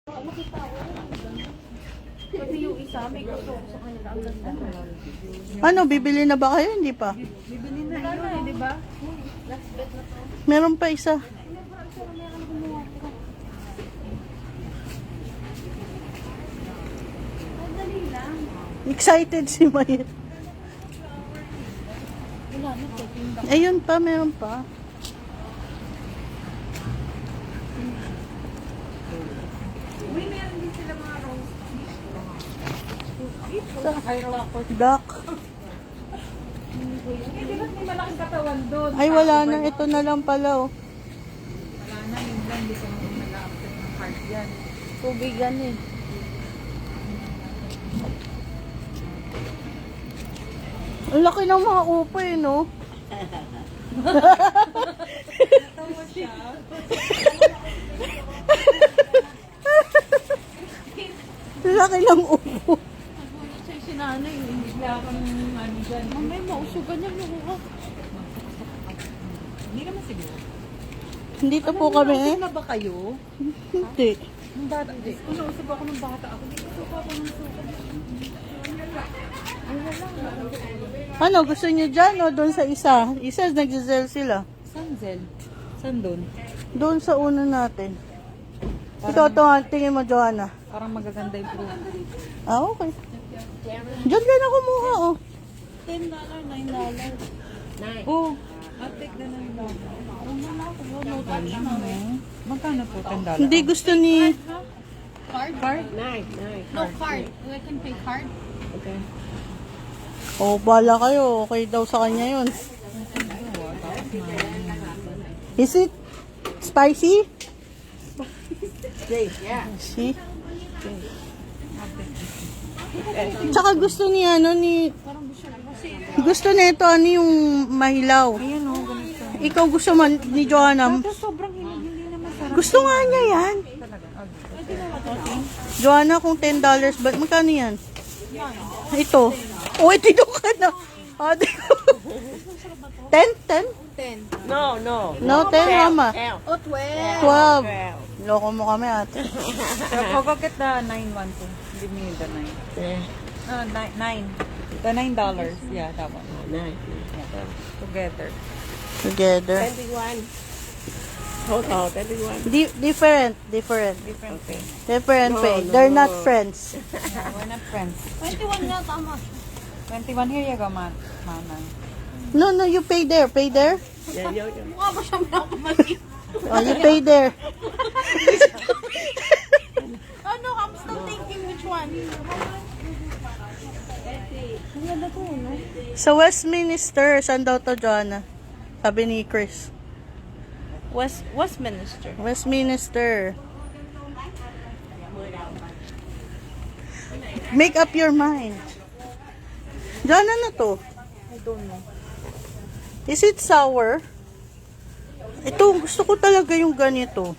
Kasi yung isa, may gusto ko sa kanila. Ang ganda. Ano, bibili na ba kayo? Hindi pa. Bibili na yun, di ba? Last bet na to. Meron pa isa. Madali lang. Excited si Mayet. Wala na to. Ayun pa, meron pa. Uy, meron din sila mga rose. Duck. Eh, di ba't may malaking katawan doon? Ay, wala na. Ito na lang pala, oh. Wala na, yun lang. Hindi ko naman nag-a-accept ng card yan. Tubig yan, eh. Ang laki ng mga upo, eh, no? Natawa siya. Ang laki ng upo. Siya sinanay. Bigla akong ano dyan. Mamay, mausugan niya mo. Hindi naman siguro. Hindi to po kami, eh. Na ba kayo? Hindi. Nung bata, unausap ako ng bata ako. Hindi ko suka ako ng suka. Ano, gusto niyo dyan o doon sa isa? Isa, nag-sell sila. San Zel? San doon? Doon sa una natin. Ikaw to, tingin mo, Joanna. Parang magaganda yung fruit. Ah, okay. Diyan ka na kumuha, oh. $10, $9. Oh, I'll take the $9. Magkano po $10? Hindi gusto ni... Card? No card. We can pay card. Okay. Oh, bala kayo. Okay daw sa kanya yun. Is it spicy? See? Tsaka gusto ni ano ni... Gusto nito ano yung mahilaw. Ayan o, ganito. Ikaw gusto man ni Joanna. Pero sobrang hindi naman sarap. Gusto nga niya yan. Joanna, kung $10 ba? Magkano yan? Ito. Oh, dito ka na. Ah, dito. 10? 10. No. No, 10 mama. Oh, 12. 12. Loko mo kami ate. So, I'll go get the 912. Give me the 9. 9. The $9. Yeah, that one. Together. Together. 21. Total, 21. Different. Different pay. Different pay. They're not friends. Yeah, we're not friends. 21 na, tama. 21, here you go, Mama. No, you pay there. Pay there. Yan. Mukha ba siya mali? Oh, you pay there. Ano, I'm still thinking which one. Sa Westminster, saan daw to, Joanna? Sabi ni Chris. Westminster. Westminster. Make up your mind. Joanna na to. I don't know. Is it sour? Ito, gusto ko talaga yung ganito.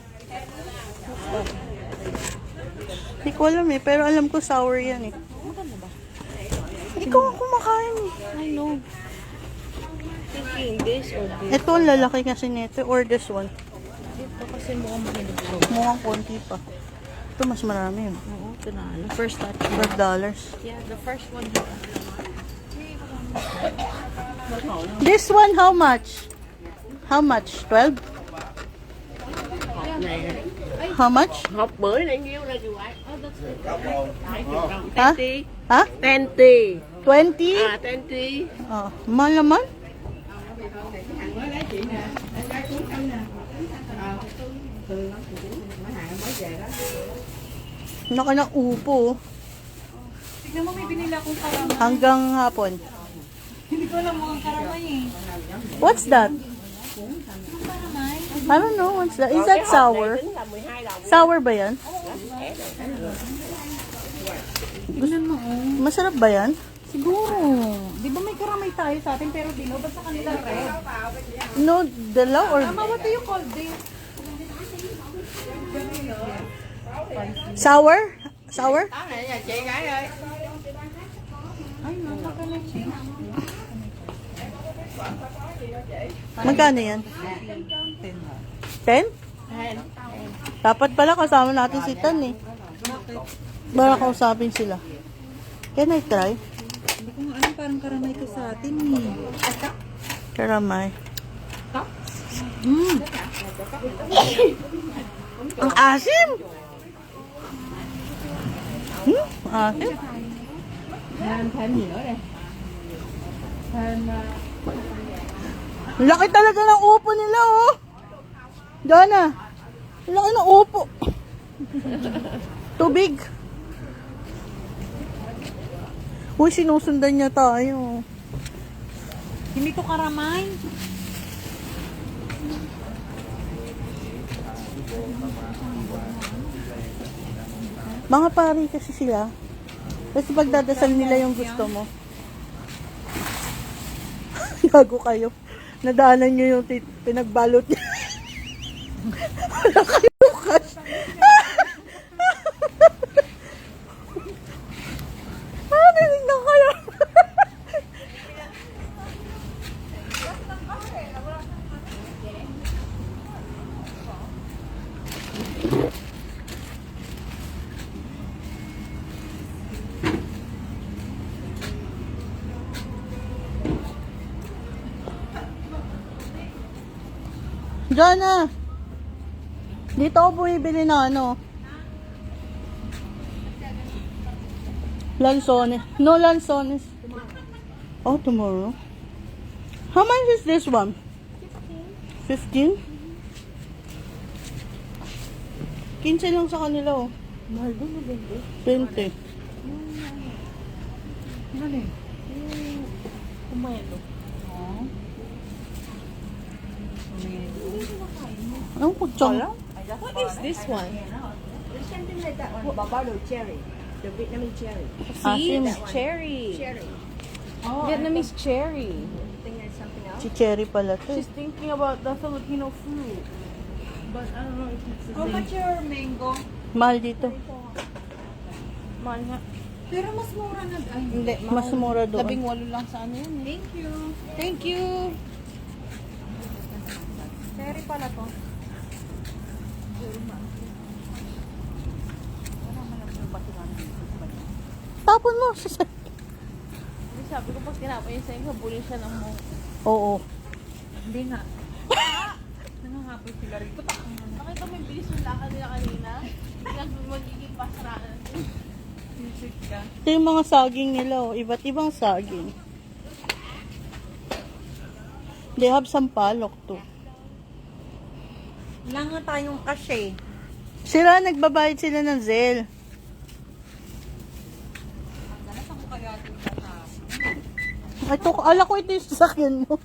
Hindi ko alam eh, pero alam ko sour yan eh. Ikaw ang kumakain eh. I know. Thinking this or this. Ito, ang lalaki kasi nito. Or this one. Ito kasi mukhang mahilig ko. Mukhang konti pa. Ito, mas marami yun. Oo, ito na. First touch. $12. Yeah, the first one. This one, how much? How much? 12? How much? Hộp bưởi này nhiêu là gì vậy? Ha? 20. Ha? 20. 20? À, 20. Oh, mahal naman. Naka ng upo. Tignan mo, may binila akong karamay. Hanggang hapon. Hindi ko alam mo ang karamay eh. What's that? I don't know. What's that? Is that sour? Tính là 12 đồng. Sour ba yan? Tignan mo oh. Masarap ba yan? Siguro. Di ba may karamay tayo sa atin pero dilaw? Ba't sa kanila red? No, dalaw or Mama, what do you call this? sour? Sour? Đó này là chị gái ơi. Ay, mama ka na siya. Magkano yan? 10. 10? Dapat pala kasama natin si Tan eh. Bakit? Para kausapin sila. Can I try? Hindi ko nga alam, parang karamay ko sa atin eh. Karamay. Ang asim! Asim? Laki talaga ng upo nila, oh. Dana, laki ng upo. Tubig. Uy, sinusundan niya tayo. Hindi to karamay. Mga pari kasi sila. Kasi pagdadasal nila yung gusto mo. Gago kayo. Nadaanan nyo yung pinagbalot niya. Wala kayo cash. Tinignan kayo. Jana, dito ako bumibili na ano. Lanzones. No lanzones. Oh, tomorrow. How much is this one? 15? 15 lang sa kanila, oh. Mahal doon, maganda. 20. Ano eh? Kumelo. Oh. Anong kutsang? What is this one? There's something like that one. Bavaro cherry. The Vietnamese cherry. See? Asim. Cherry. Cherry. Vietnamese cherry. I think there's something else. Si Cherry pala to. She's thinking about the Filipino fruit. But I don't know if it's the How same. much your mango? Mahal dito. Mahal nga. Pero mas mura na. Ay, Hindi, Mas mura doon. 18 lang sa ano yan eh. thank you. Thank you. Cherry pala to. Tapon mo. Sabi ko pag tinapay niya sa'yo, habulin siya ng mo. Oo. Hindi nga. Nangangapoy sila rito. Nakita mo yung bilis ng lakad nila kanina? Biglang magiging pasaraan. Music ka. Ito yung mga saging nila, oh. Iba't ibang saging. They have sampalok too. Wala nga tayong cash eh. Sila, nagbabayad sila ng Zelle. Saan ko kaya ito sa Ito, ala ko ito yung sasakyan mo.